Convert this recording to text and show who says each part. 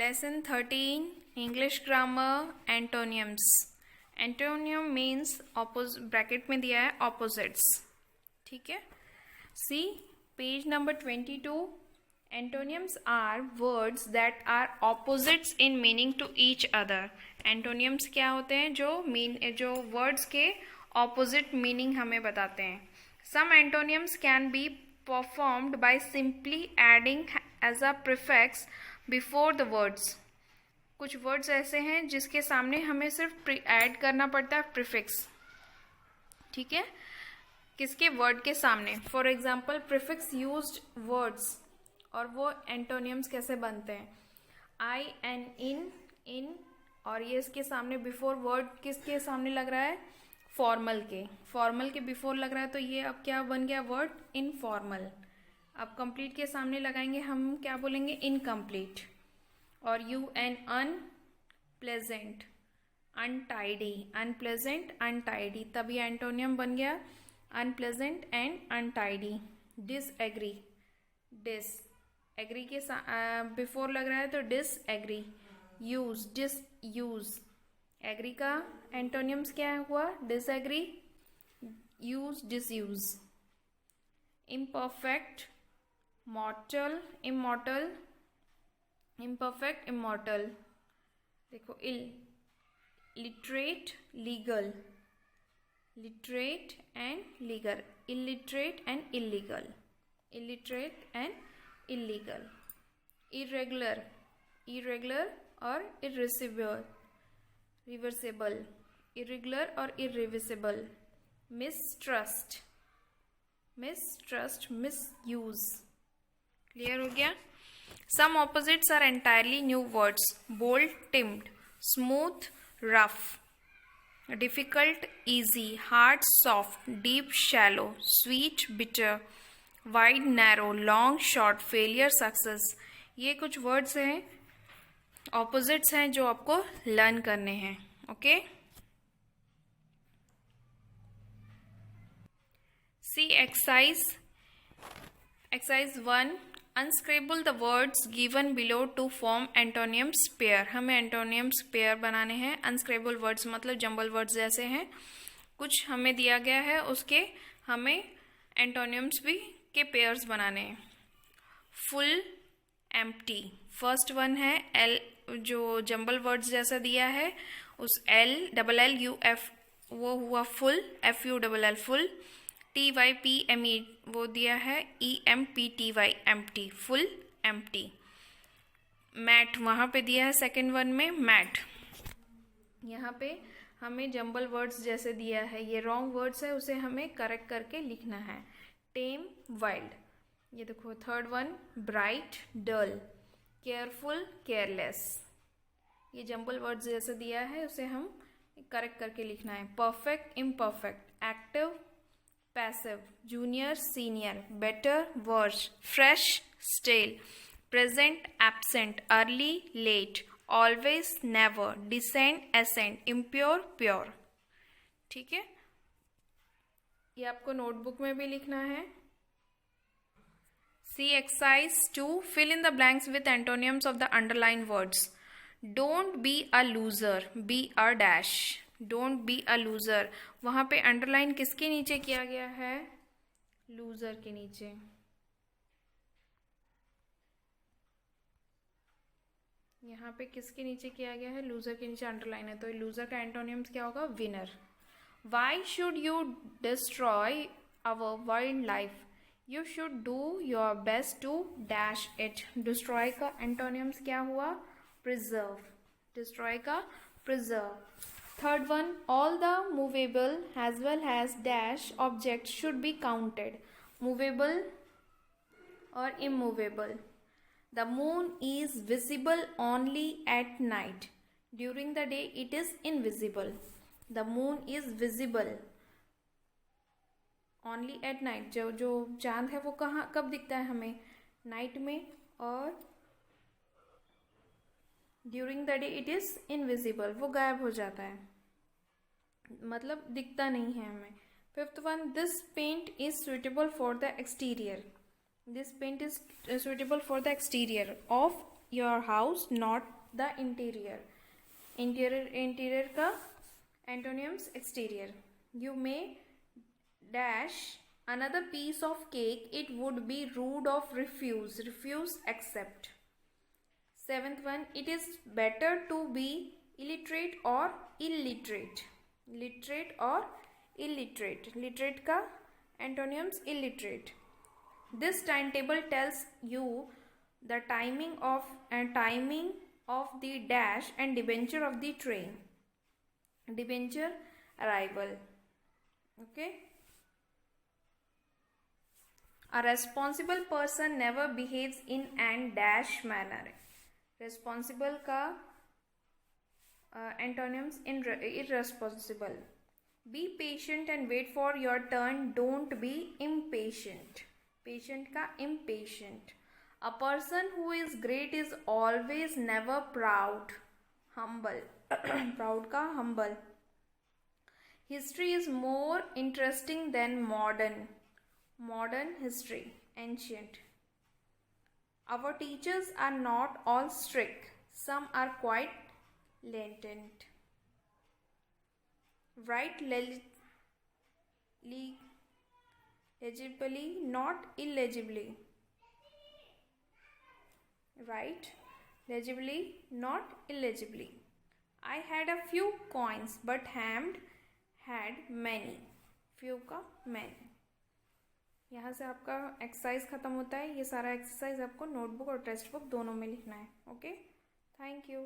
Speaker 1: Lesson 13 English Grammar Antonyms. Antonym means bracket में दिया है opposites. ठीक है. See page number 22. Antonyms are words that are opposites in meaning to each other. Antonyms क्या होते हैं? जो words के opposite meaning हमें बताते हैं. Some antonyms can be performed by simply adding as a prefix before the words. कुछ words ऐसे हैं जिसके सामने हमें सिर्फ ऐड करना पड़ता है प्रीफिक्स. ठीक है, किसके? वर्ड के सामने. For example prefix used words, और वो एंटोनियम्स कैसे बनते हैं? आई एन इन, और ये इसके सामने बिफोर वर्ड किसके सामने लग रहा है? फॉर्मल के बिफोर लग रहा है, तो ये अब क्या बन गया? Word informal. अब कंप्लीट के सामने लगाएंगे हम, क्या बोलेंगे? इनकम्प्लीट. और यू एन अनप्लेजेंट, अनटाइडी, तभी एंटोनियम बन गया unpleasant and untidy. Disagree, agree के बिफोर लग रहा है तो डिसएग्री. डिसयूज, एग्री का एंटोनियम्स क्या हुआ? Disagree, disuse. Imperfect, immortal. देखो लिटरेट एंड इल्लीगल. इरेगुलर और इरिवर्सिबल. Mistrust, misuse. क्लियर हो गया? Some opposites are entirely new words. Bold, timid. Smooth, rough. Difficult, easy. Hard, soft. Deep, shallow. Sweet, bitter. Wide, narrow. Long, short. Failure, success. ये कुछ words हैं, opposites हैं जो आपको learn करने हैं. Okay? See exercise 1. Unscramble the words given below to form antonyms pair. हमें antonyms pair बनाने हैं. Unscramble words मतलब जंबल वर्ड्स जैसे हैं. कुछ हमें दिया गया है, उसके हमें antonyms भी के pairs बनाने हैं. Full, empty. First one है L, जो जंबल वर्ड्स जैसा दिया है, उस LLUF वो हुआ full, FULL full. TYPME वो दिया है EMPTY empty, full, empty. मैट वहाँ पे दिया है सेकेंड वन में मैट. यहाँ पे हमें जंबल वर्ड्स जैसे दिया है, ये रॉन्ग वर्ड्स है, उसे हमें करेक्ट करके लिखना है. Tame, wild. ये देखो third one bright, dull. Careful, careless. ये जंबल वर्ड्स जैसे दिया है, उसे हम करेक्ट करके लिखना है. Perfect, imperfect. Active, passive. Junior, senior. Better, worse. Fresh, stale. Present, absent. Early, late. Always, never. Decent, ascent. Impure, pure. ठीक है, ये आपको नोटबुक में भी लिखना है. See exercise 2. Fill in the blanks with antonyms of the underlined words. Don't be a loser. Be a dash. Don't be a loser. वहां पे अंडरलाइन किसके नीचे किया गया है? लूजर के नीचे. यहाँ पे किसके नीचे किया गया है? लूजर के नीचे अंडरलाइन है, तो लूजर का एंटोनियम्स क्या होगा? Winner. Why should you destroy our wild life? You should do your best to dash it. Destroy का एंटोनियम्स क्या हुआ? प्रिजर्व. डिस्ट्रॉय का preserve. Third one, all the movable as well as dash objects should be counted. Movable or immovable. The moon is visible only at night. During the day it is invisible. The moon is visible only at night. जो चांद है वो कब दिखता है हमें? Night में. और during the day it is invisible, वो गायब हो जाता है, मतलब दिखता नहीं है हमें. Fifth one, this paint is suitable for the exterior. This paint is suitable for the exterior of your house not the interior. Interior का antonyms exterior. You may dash another piece of cake, it would be rude of refuse accept. Seventh one, it is better to be illiterate or illiterate. Literate or illiterate. Literate का antonyms illiterate. This timetable tells you the timing of the dash and debenture of the train. Debenture arrival. Okay. A responsible person never behaves in an dash manner. Responsible का antonyms irresponsible. Be patient and wait for your turn. Don't be impatient. Patient का impatient. A person who is great is always never proud. Humble. Proud का humble. History is more interesting than modern history. Ancient. Our teachers are not all strict. Some are quite lenient. Write legibly, not illegibly. Write legibly, not illegibly. I had a few coins, but Hamd had many. Few का many. यहाँ से आपका exercise ख़त्म होता है. ये सारा exercise आपको नोटबुक और टेक्स्ट बुक दोनों में लिखना है. Okay, thank you.